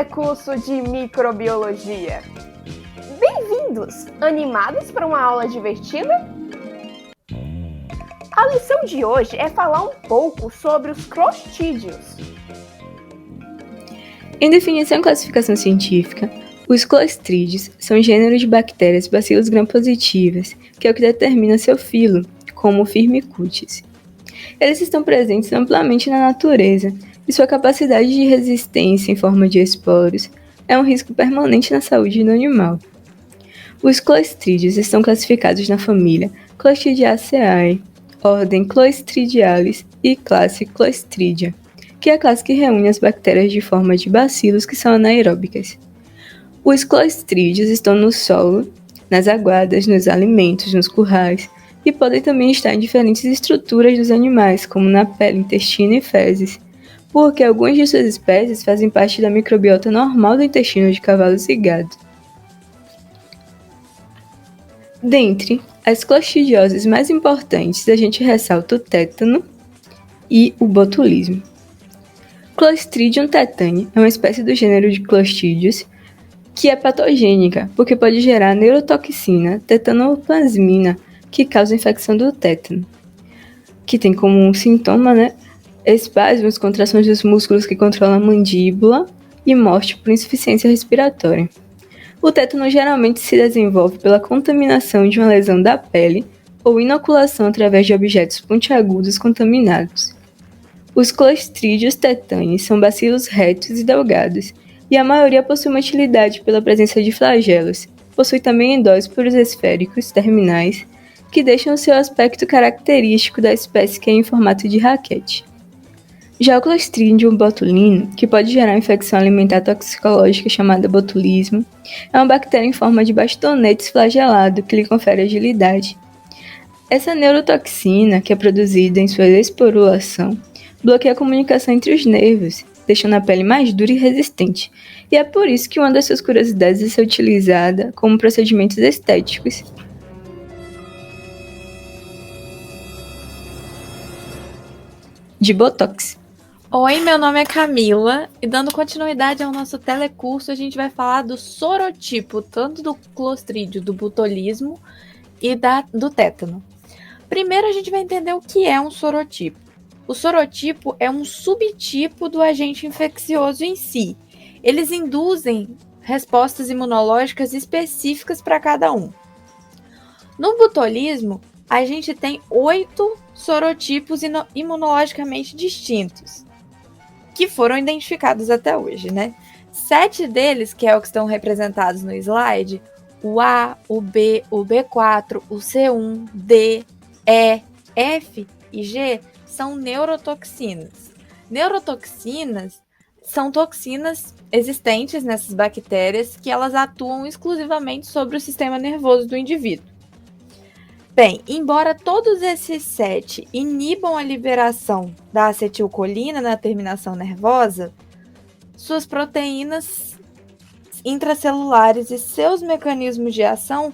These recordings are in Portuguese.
telecurso de microbiologia. Bem-vindos! Animados para uma aula divertida? A lição de hoje é falar um pouco sobre os clostridios. Em definição e classificação científica, os clostridios são um gênero de bactérias bacilos gram-positivas, que é o que determina seu filo, como o Firmicutes. Eles estão presentes amplamente na natureza, e sua capacidade de resistência em forma de esporos é um risco permanente na saúde do animal. Os clostridios estão classificados na família Clostridiaceae, ordem Clostridiales e classe Clostridia, que é a classe que reúne as bactérias de forma de bacilos que são anaeróbicas. Os clostridios estão no solo, nas aguadas, nos alimentos, nos currais, e podem também estar em diferentes estruturas dos animais, como na pele, intestino e fezes, porque algumas de suas espécies fazem parte da microbiota normal do intestino de cavalos e gado. Dentre as clostridioses mais importantes, a gente ressalta o tétano e o botulismo. Clostridium tetani é uma espécie do gênero de clostridios que é patogênica, porque pode gerar neurotoxina tetanoplasmina, que causa infecção do tétano, que tem como um sintoma, espasmos, contrações dos músculos que controlam a mandíbula e morte por insuficiência respiratória. O tétano geralmente se desenvolve pela contaminação de uma lesão da pele ou inoculação através de objetos pontiagudos contaminados. Os clostridios tetani são bacilos retos e delgados, e a maioria possui uma utilidade pela presença de flagelos. Possui também endósporos esféricos terminais, que deixam o seu aspecto característico da espécie, que é em formato de raquete. Já o Clostridium botulino, que pode gerar infecção alimentar toxicológica chamada botulismo, é uma bactéria em forma de bastonetes flagelado que lhe confere agilidade. Essa neurotoxina, que é produzida em sua esporulação, bloqueia a comunicação entre os nervos, deixando a pele mais dura e resistente, e é por isso que uma das suas curiosidades é ser utilizada como procedimentos estéticos. De Botox. Oi, meu nome é Camila e dando continuidade ao nosso telecurso, a gente vai falar do sorotipo, tanto do clostridio, do botulismo e do tétano. Primeiro a gente vai entender o que é um sorotipo. O sorotipo é um subtipo do agente infeccioso em si. Eles induzem respostas imunológicas específicas para cada um. No botulismo, a gente tem 8 sorotipos imunologicamente distintos, que foram identificados até hoje, 7 deles, que é o que estão representados no slide, o A, o B, o B4, o C1, D, E, F e G, são neurotoxinas. Neurotoxinas são toxinas existentes nessas bactérias que elas atuam exclusivamente sobre o sistema nervoso do indivíduo. Bem, embora todos esses 7 inibam a liberação da acetilcolina na terminação nervosa, suas proteínas intracelulares e seus mecanismos de ação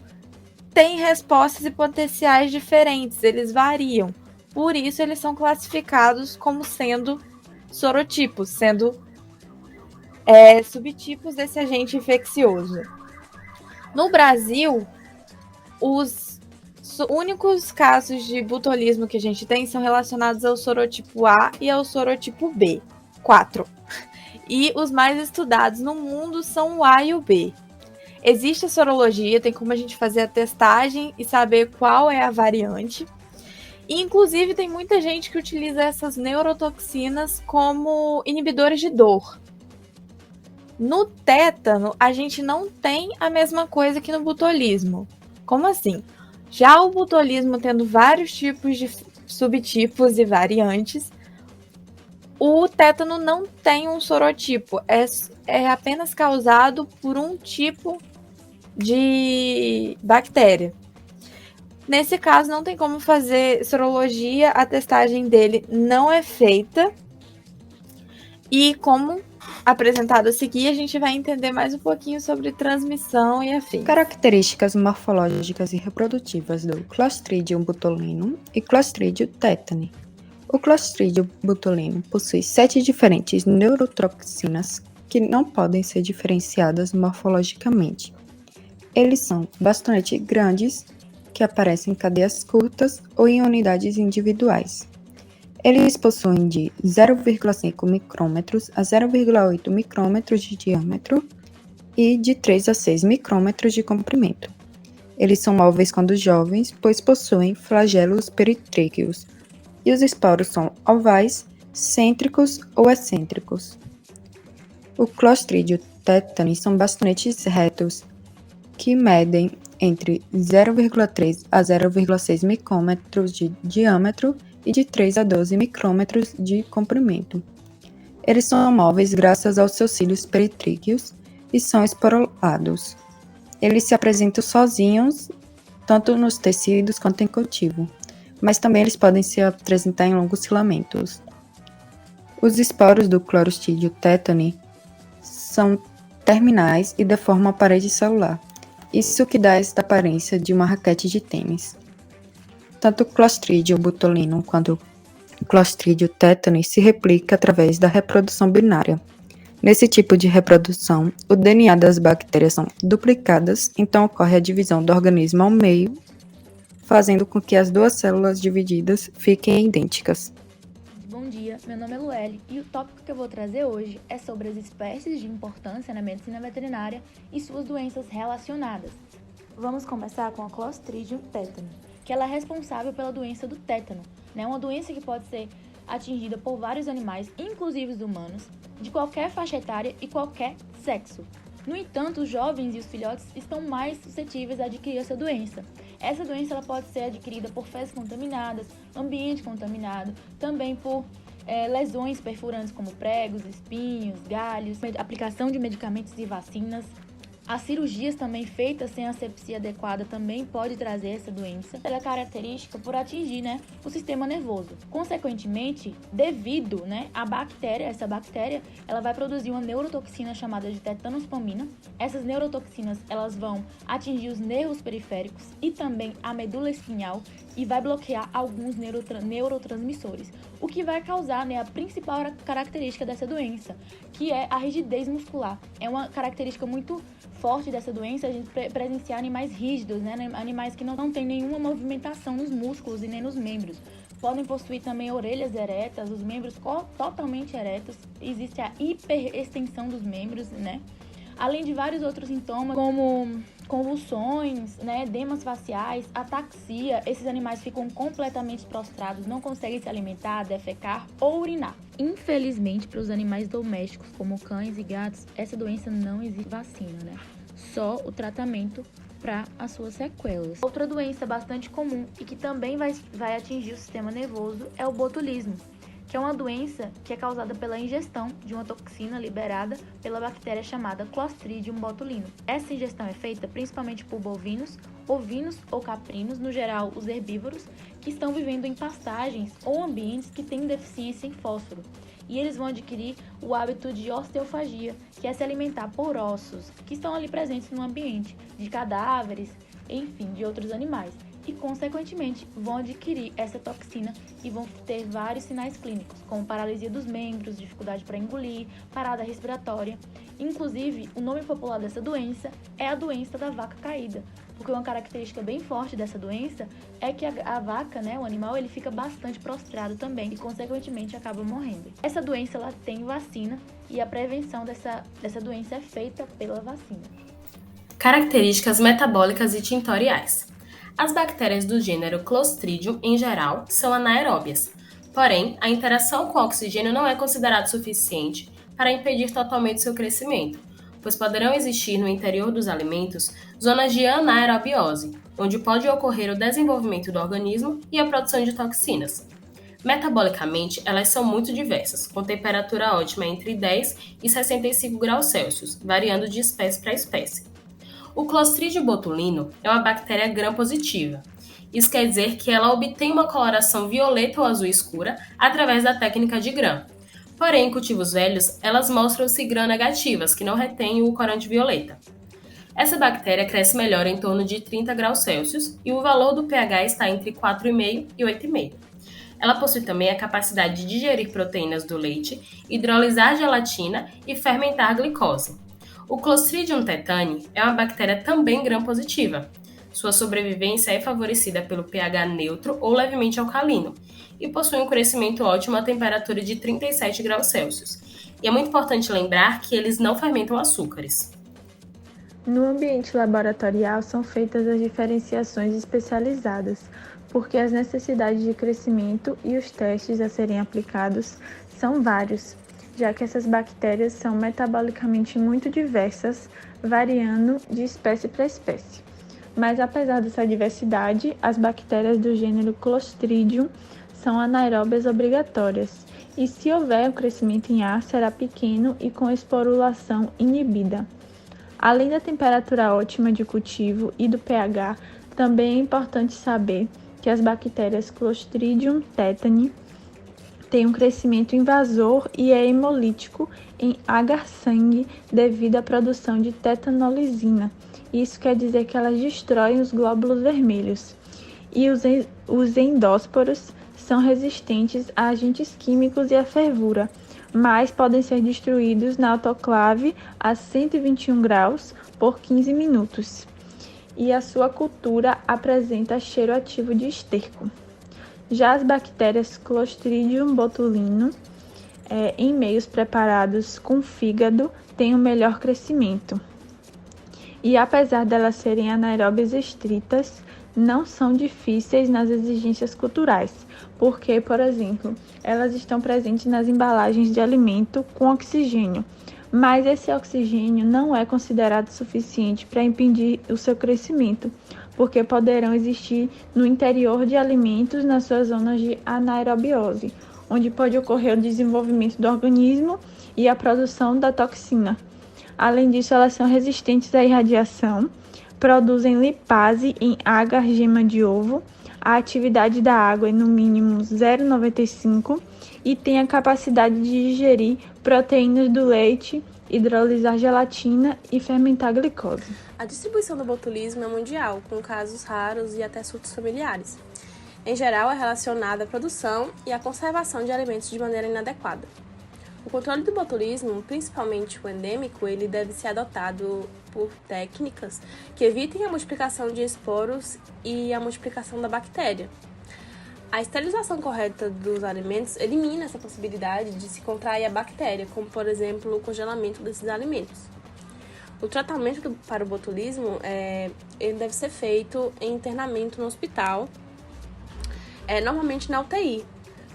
têm respostas e potenciais diferentes, eles variam. Por isso, eles são classificados como sendo sorotipos, sendo subtipos desse agente infeccioso. No Brasil, os únicos casos de botulismo que a gente tem são relacionados ao sorotipo A e ao sorotipo B, 4. E os mais estudados no mundo são o A e o B. Existe a sorologia, tem como a gente fazer a testagem e saber qual é a variante. E, inclusive, tem muita gente que utiliza essas neurotoxinas como inibidores de dor. No tétano, a gente não tem a mesma coisa que no botulismo. Como assim? Já o botulismo tendo vários tipos de subtipos e variantes, o tétano não tem um sorotipo, é apenas causado por um tipo de bactéria. Nesse caso, não tem como fazer sorologia, a testagem dele não é feita. E como apresentado a seguir, a gente vai entender mais um pouquinho sobre transmissão e afins. Características morfológicas e reprodutivas do Clostridium botulinum e Clostridium tetani. O Clostridium botulinum possui 7 diferentes neurotoxinas que não podem ser diferenciadas morfologicamente. Eles são bastante grandes, que aparecem em cadeias curtas ou em unidades individuais. Eles possuem de 0,5 micrômetros a 0,8 micrômetros de diâmetro e de 3 a 6 micrômetros de comprimento. Eles são móveis quando jovens, pois possuem flagelos perítríqueos, e os esporos são ovais, cêntricos ou excêntricos. O Clostridium tetani são bastonetes retos, que medem entre 0,3 a 0,6 micrômetros de diâmetro e de 3 a 12 micrômetros de comprimento. Eles são móveis graças aos seus cílios perítríqueos e são esporulados. Eles se apresentam sozinhos, tanto nos tecidos quanto em cultivo, mas também eles podem se apresentar em longos filamentos. Os esporos do Clostridium tetani são terminais e deformam a parede celular. Isso que dá esta aparência de uma raquete de tênis. Tanto o Clostridium botulinum quanto o Clostridium tetani se replica através da reprodução binária. Nesse tipo de reprodução, o DNA das bactérias são duplicadas, então ocorre a divisão do organismo ao meio, fazendo com que as duas células divididas fiquem idênticas. Bom dia, meu nome é Lueli e o tópico que eu vou trazer hoje é sobre as espécies de importância na medicina veterinária e suas doenças relacionadas. Vamos começar com a Clostridium tetani, que ela é responsável pela doença do tétano, uma doença que pode ser atingida por vários animais, inclusive os humanos, de qualquer faixa etária e qualquer sexo. No entanto, os jovens e os filhotes estão mais suscetíveis a adquirir essa doença. Essa doença ela pode ser adquirida por fezes contaminadas, ambiente contaminado, também por lesões perfurantes como pregos, espinhos, galhos, aplicação de medicamentos e vacinas. As cirurgias também feitas sem asepsia adequada também pode trazer essa doença. Ela é característica por atingir o sistema nervoso. Consequentemente, devido à bactéria, essa bactéria ela vai produzir uma neurotoxina chamada de tetanospamina. Essas neurotoxinas elas vão atingir os nervos periféricos e também a medula espinhal e vai bloquear alguns neurotransmissores, o que vai causar a principal característica dessa doença, que é a rigidez muscular. É uma característica muito forte dessa doença a gente presenciar animais rígidos, animais que não têm nenhuma movimentação nos músculos e nem nos membros. Podem possuir também orelhas eretas, os membros totalmente eretos, existe a hiperextensão dos membros, além de vários outros sintomas, como convulsões, edemas faciais, ataxia. Esses animais ficam completamente prostrados, não conseguem se alimentar, defecar ou urinar. Infelizmente, para os animais domésticos, como cães e gatos, essa doença não existe vacina, Só o tratamento para as suas sequelas. Outra doença bastante comum e que também vai atingir o sistema nervoso é o botulismo, que é uma doença que é causada pela ingestão de uma toxina liberada pela bactéria chamada Clostridium botulinum. Essa ingestão é feita principalmente por bovinos, ovinos ou caprinos, no geral os herbívoros, que estão vivendo em pastagens ou ambientes que têm deficiência em fósforo. E eles vão adquirir o hábito de osteofagia, que é se alimentar por ossos que estão ali presentes no ambiente, de cadáveres, enfim, de outros animais. E, consequentemente, vão adquirir essa toxina e vão ter vários sinais clínicos, como paralisia dos membros, dificuldade para engolir, parada respiratória. Inclusive, o nome popular dessa doença é a doença da vaca caída, porque uma característica bem forte dessa doença é que a vaca, o animal, ele fica bastante prostrado também e, consequentemente, acaba morrendo. Essa doença ela tem vacina e a prevenção dessa doença é feita pela vacina. Características metabólicas e tintoriais. As bactérias do gênero Clostridium, em geral, são anaeróbias. Porém, a interação com o oxigênio não é considerada suficiente para impedir totalmente seu crescimento, pois poderão existir no interior dos alimentos zonas de anaerobiose, onde pode ocorrer o desenvolvimento do organismo e a produção de toxinas. Metabolicamente, elas são muito diversas, com temperatura ótima entre 10 e 65 graus Celsius, variando de espécie para espécie. O Clostridium botulinum é uma bactéria gram-positiva. Isso quer dizer que ela obtém uma coloração violeta ou azul escura através da técnica de Gram. Porém, em cultivos velhos, elas mostram-se gram-negativas, que não retêm o corante violeta. Essa bactéria cresce melhor em torno de 30 graus Celsius e o valor do pH está entre 4,5 e 8,5. Ela possui também a capacidade de digerir proteínas do leite, hidrolisar gelatina e fermentar glicose. O Clostridium tetani é uma bactéria também gram-positiva. Sua sobrevivência é favorecida pelo pH neutro ou levemente alcalino e possui um crescimento ótimo a temperatura de 37 graus Celsius. E é muito importante lembrar que eles não fermentam açúcares. No ambiente laboratorial são feitas as diferenciações especializadas, porque as necessidades de crescimento e os testes a serem aplicados são vários, já que essas bactérias são metabolicamente muito diversas, variando de espécie para espécie. Mas apesar dessa diversidade, as bactérias do gênero Clostridium são anaeróbias obrigatórias, e se houver o crescimento em ar, será pequeno e com esporulação inibida. Além da temperatura ótima de cultivo e do pH, também é importante saber que as bactérias Clostridium tetani têm um crescimento invasor e é hemolítico em agar-sangue devido à produção de tetanolisina. Isso quer dizer que elas destroem os glóbulos vermelhos. E os endósporos são resistentes a agentes químicos e à fervura, mas podem ser destruídos na autoclave a 121 graus por 15 minutos. E a sua cultura apresenta cheiro ativo de esterco. Já as bactérias Clostridium botulinum, em meios preparados com fígado, têm um melhor crescimento. E apesar delas serem anaeróbias estritas, não são difíceis nas exigências culturais, porque, por exemplo, elas estão presentes nas embalagens de alimento com oxigênio, mas esse oxigênio não é considerado suficiente para impedir o seu crescimento, porque poderão existir no interior de alimentos nas suas zonas de anaerobiose, onde pode ocorrer o desenvolvimento do organismo e a produção da toxina. Além disso, elas são resistentes à irradiação, produzem lipase em agar gema de ovo, a atividade da água é no mínimo 0,95 e tem a capacidade de digerir proteínas do leite, hidrolisar gelatina e fermentar glicose. A distribuição do botulismo é mundial, com casos raros e até surtos familiares. Em geral, é relacionada à produção e à conservação de alimentos de maneira inadequada. O controle do botulismo, principalmente o endêmico, ele deve ser adotado por técnicas que evitem a multiplicação de esporos e a multiplicação da bactéria. A esterilização correta dos alimentos elimina essa possibilidade de se contrair a bactéria, como, por exemplo, o congelamento desses alimentos. O tratamento para o botulismo ele deve ser feito em internamento no hospital, normalmente na UTI,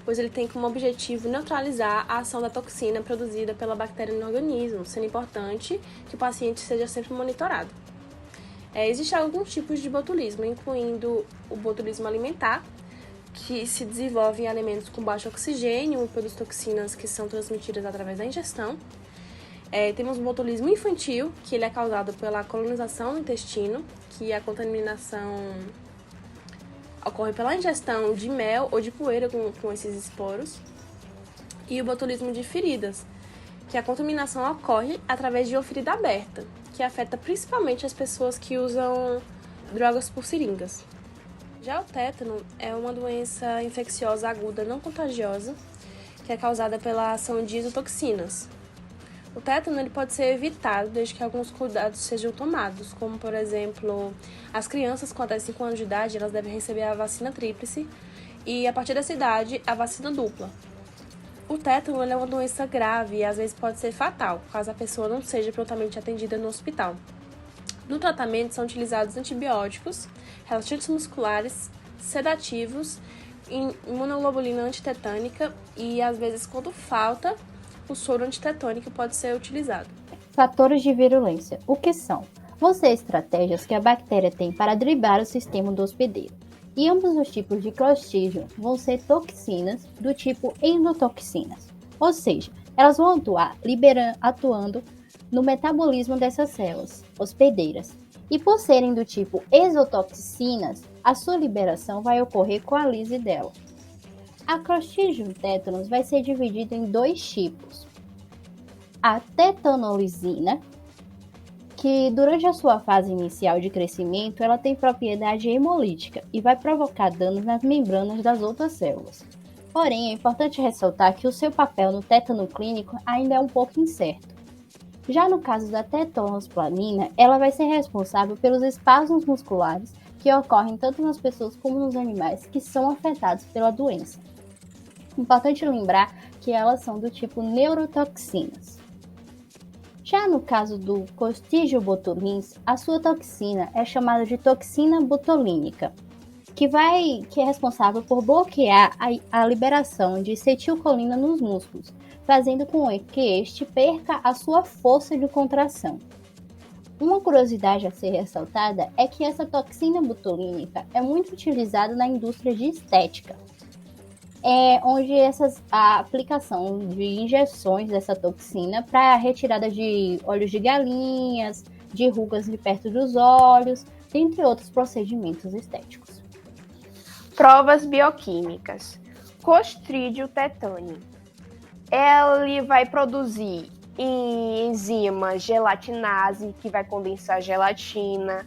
pois ele tem como objetivo neutralizar a ação da toxina produzida pela bactéria no organismo, sendo importante que o paciente seja sempre monitorado. Existem alguns tipos de botulismo, incluindo o botulismo alimentar, que se desenvolve em alimentos com baixo oxigênio e pelas toxinas que são transmitidas através da ingestão. Temos o botulismo infantil, que ele é causado pela colonização do intestino, que a contaminação ocorre pela ingestão de mel ou de poeira com esses esporos. E o botulismo de feridas, que a contaminação ocorre através de uma ferida aberta, que afeta principalmente as pessoas que usam drogas por seringas. Já o tétano é uma doença infecciosa aguda não contagiosa, que é causada pela ação de isotoxinas. O tétano ele pode ser evitado desde que alguns cuidados sejam tomados, como, por exemplo, as crianças com até 5 anos de idade elas devem receber a vacina tríplice e, a partir dessa idade, a vacina dupla. O tétano ele é uma doença grave e, às vezes, pode ser fatal, caso a pessoa não seja prontamente atendida no hospital. No tratamento são utilizados antibióticos, relaxantes musculares, sedativos, imunoglobulina antitetânica e, às vezes, quando falta, o soro antitetânico pode ser utilizado. Fatores de virulência. O que são? Vão ser estratégias que a bactéria tem para driblar o sistema do hospedeiro. E ambos os tipos de Clostridium vão ser toxinas do tipo endotoxinas, ou seja, elas vão atuando no metabolismo dessas células hospedeiras. E por serem do tipo exotoxinas, a sua liberação vai ocorrer com a lise dela. A Clostridium tetanus vai ser dividida em 2 tipos. A tetanolisina, que durante a sua fase inicial de crescimento, ela tem propriedade hemolítica e vai provocar danos nas membranas das outras células. Porém, é importante ressaltar que o seu papel no tétano clínico ainda é um pouco incerto. Já no caso da tetanosplanina, ela vai ser responsável pelos espasmos musculares que ocorrem tanto nas pessoas como nos animais que são afetados pela doença. Importante lembrar que elas são do tipo neurotoxinas. Já no caso do Clostridium botulinus, a sua toxina é chamada de toxina botulínica, que é responsável por bloquear a liberação de acetilcolina nos músculos, fazendo com que este perca a sua força de contração. Uma curiosidade a ser ressaltada é que essa toxina botulínica é muito utilizada na indústria de estética, onde a aplicação de injeções dessa toxina para retirada de olhos de galinhas, de rugas de perto dos olhos, dentre outros procedimentos estéticos. Provas bioquímicas. Clostridium tetani. Ele vai produzir enzima gelatinase, que vai condensar gelatina.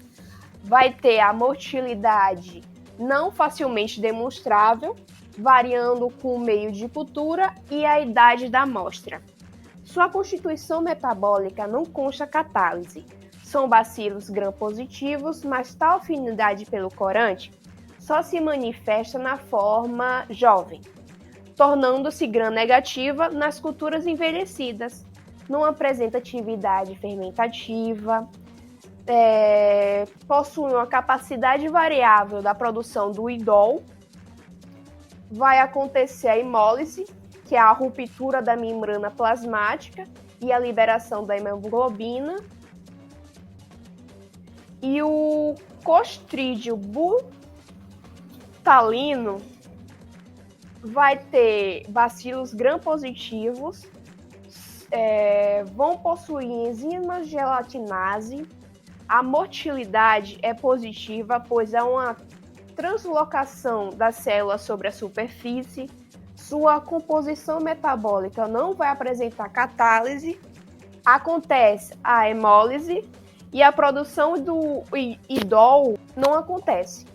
Vai ter a motilidade não facilmente demonstrável, variando com o meio de cultura e a idade da amostra. Sua constituição metabólica não consta catálise. São bacilos gram-positivos, mas tal afinidade pelo corante só se manifesta na forma jovem, tornando-se gram-negativa nas culturas envelhecidas. Não apresenta atividade fermentativa, possui uma capacidade variável da produção do indol. Vai acontecer a hemólise, que é a ruptura da membrana plasmática e a liberação da hemoglobina. E o Clostridium botulinus vai ter bacilos gram-positivos, vão possuir enzimas gelatinase. A motilidade é positiva, pois há uma translocação da célula sobre a superfície. Sua composição metabólica não vai apresentar catálise. Acontece a hemólise e a produção do indol não acontece.